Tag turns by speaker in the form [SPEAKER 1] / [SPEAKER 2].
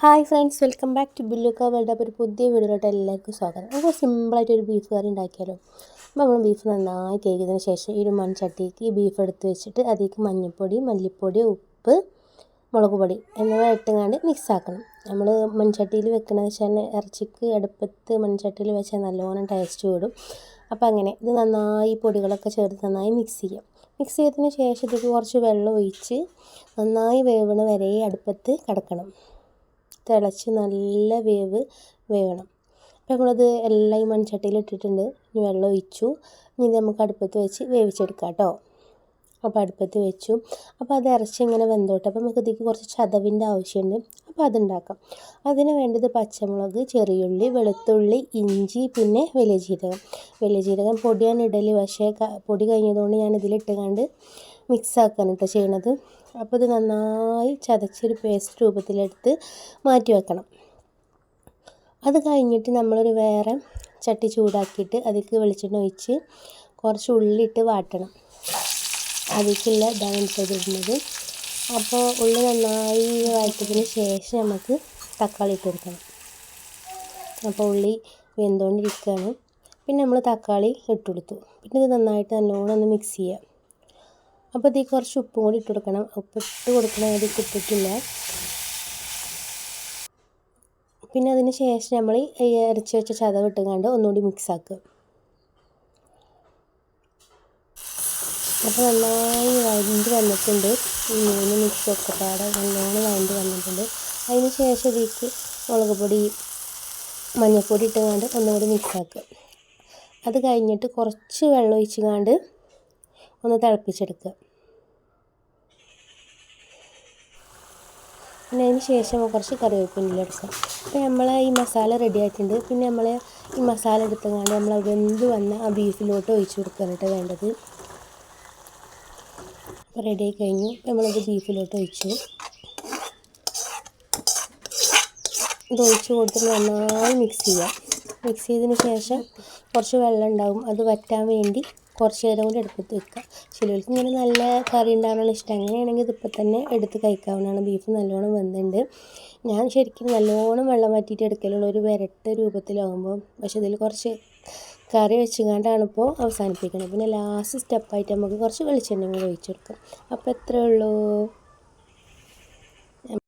[SPEAKER 1] Hi friends, welcome back to Billukka world. അപ്പോൾ ഒരു പുതിയ വീഡിയോയിലോട്ട് എല്ലാവർക്കും സ്വാഗതം. നമുക്ക് സിമ്പിളായിട്ടൊരു ബീഫ് കറി ഉണ്ടാക്കിയാലോ. അപ്പോൾ നമ്മൾ ബീഫ് നന്നായി കഴുകിയതിന് ശേഷം ഈ ഒരു മൺചട്ടിക്ക് ഈ ബീഫ് എടുത്ത് വെച്ചിട്ട് അതിലേക്ക് മഞ്ഞൾപ്പൊടി, മല്ലിപ്പൊടി, ഉപ്പ്, മുളക് പൊടി എന്നിവ ഇട്ടുകൊണ്ട് മിക്സാക്കണം. നമ്മൾ മൺചട്ടിയിൽ വെക്കണമെന്ന് വെച്ചാൽ ഇറച്ചിക്ക് അടുപ്പത്ത് മൺചട്ടിയിൽ വെച്ചാൽ നല്ലോണം ടേസ്റ്റ് കൂടും. അപ്പോൾ അങ്ങനെ ഇത് നന്നായി പൊടികളൊക്കെ ചേർത്ത് നന്നായി മിക്സ് ചെയ്യാം. മിക്സ് ചെയ്തതിന് ശേഷം ഇതിലേക്ക് കുറച്ച് വെള്ളം ഒഴിച്ച് നന്നായി വേവണ വരെ അടുപ്പത്ത് കിടക്കണം. തിളച്ച് നല്ല വേവണം. അപ്പോൾ നമ്മളത് എല്ലാം ഈ മൺചട്ടിയിൽ ഇട്ടിട്ടുണ്ട്. ഇനി വെള്ളം ഒഴിച്ചു. ഇനി നമുക്ക് അടുപ്പത്ത് വെച്ച് വേവിച്ചെടുക്കാം കേട്ടോ. അപ്പോൾ അടുപ്പത്ത് വെച്ചു. അപ്പോൾ അത് ഇറച്ചി ഇങ്ങനെ വെന്തോട്ടെ. അപ്പോൾ നമുക്ക് ഇതിലേക്ക് കുറച്ച് ചതവിൻ്റെ ആവശ്യമുണ്ട്. അപ്പോൾ അതുണ്ടാക്കാം. അതിന് വേണ്ടത് പച്ചമുളക്, ചെറിയുള്ളി, വെളുത്തുള്ളി, ഇഞ്ചി, പിന്നെ വലിയ ജീരകം പൊടിയാണ് ഇടല്. പക്ഷേ പൊടി കഴിഞ്ഞതുകൊണ്ട് ഞാൻ ഇതിലിട്ടുകൊണ്ട് മിക്സ് ആക്കാണ് കേട്ടോ ചെയ്യണത്. അപ്പോൾ ഇത് നന്നായി ചതച്ചൊരു പേസ്റ്റ് രൂപത്തിലെടുത്ത് മാറ്റി വെക്കണം. അത് കഴിഞ്ഞിട്ട് നമ്മളൊരു വേറെ ചട്ടി ചൂടാക്കിയിട്ട് അതിലേക്ക് വെളിച്ചെണ്ണ ഒഴിച്ച് കുറച്ച് ഉള്ളിയിട്ട് വാട്ടണം. അതിലേക്കുള്ള ഇതാണ് ചെയ്തിടുന്നത്. അപ്പോൾ ഉള്ളി നന്നായി വഴറ്റിയതിന് ശേഷം നമുക്ക് തക്കാളി ഇട്ട് കൊടുക്കണം. അപ്പോൾ ഉള്ളി വെന്തുകൊണ്ടിരിക്കുകയാണ്. പിന്നെ നമ്മൾ തക്കാളി ഇട്ട് കൊടുത്തു. പിന്നെ ഇത് നന്നായിട്ട് നല്ലോണം ഒന്ന് മിക്സ് ചെയ്യാം. അപ്പോൾ ഇതിൽ കുറച്ച് ഉപ്പും കൂടി ഇട്ട് കൊടുക്കണം. ഉപ്പിട്ട് കൊടുക്കണം, അതിൽ ഇട്ടിട്ടില്ല. പിന്നെ അതിന് ശേഷം നമ്മൾ ഇറച്ചി വെച്ച ചതവ് ഇട്ടുകൊണ്ട് ഒന്നുകൂടി മിക്സ് ആക്കുക. അപ്പോൾ നന്നായി വഴണ്ട് വന്നിട്ടുണ്ട്. ഈ 3 മിക്സൊക്കെ പാടെ നല്ലോണം വഴണ്ട് വന്നിട്ടുണ്ട്. അതിന് ശേഷം ഇതിലേക്ക് മുളക് പൊടി, മഞ്ഞൾപ്പൊടി ഇട്ടുകൊണ്ട് ഒന്നുകൂടി മിക്സ് ആക്കുക. അത് കഴിഞ്ഞിട്ട് കുറച്ച് വെള്ളം ഒഴിച്ചുകൊണ്ട് ഒന്ന് തിളപ്പിച്ചെടുക്കുക. പിന്നെ അതിന് ശേഷം കുറച്ച് കറിവേപ്പില എടുക്കുക. അപ്പോൾ നമ്മൾ ഈ മസാല റെഡി ആയിട്ടുണ്ട്. പിന്നെ നമ്മൾ ഈ മസാല എടുത്തുകൊണ്ട് നമ്മൾ വെന്ത് വന്ന ആ ബീഫിലോട്ട് ഒഴിച്ച് കൊടുക്കാനായിട്ട് വേണ്ടത്. അപ്പോൾ റെഡി ആയി കഴിഞ്ഞു. നമ്മളത് ബീഫിലോട്ട് ഒഴിച്ചു. ഇത് ഒഴിച്ച് കൊടുത്തിട്ട് നന്നായി മിക്സ് ചെയ്യാം. മിക്സ് ചെയ്തതിന് ശേഷം കുറച്ച് വെള്ളം ഉണ്ടാവും. അത് വറ്റാൻ വേണ്ടി കുറച്ച് നേരം കൂടി അടുപ്പത്ത് വെക്കുക. ചിലർക്ക് ഇങ്ങനെ നല്ല കറി ഉണ്ടാകാനുള്ള ഇഷ്ടം. അങ്ങനെയാണെങ്കിൽ ഇതിപ്പോൾ തന്നെ എടുത്ത് കഴിക്കാവുന്നതാണ്. ബീഫ് നല്ലോണം വെന്തുണ്ട്. ഞാൻ ശരിക്കും നല്ലോണം വെള്ളം വറ്റിയിട്ട് എടുക്കലുള്ള ഒരു വരട്ട രൂപത്തിലാകുമ്പോൾ. പക്ഷെ ഇതിൽ കുറച്ച് കറി വെച്ചുകൊണ്ടാണ് ഇപ്പോൾ അവസാനിപ്പിക്കുന്നത്. പിന്നെ ലാസ്റ്റ് സ്റ്റെപ്പായിട്ട് നമുക്ക് കുറച്ച് വെളിച്ചെണ്ണ കൂടി ഒഴിച്ചെടുക്കാം. അപ്പോൾ എത്രയേ ഉള്ളൂ.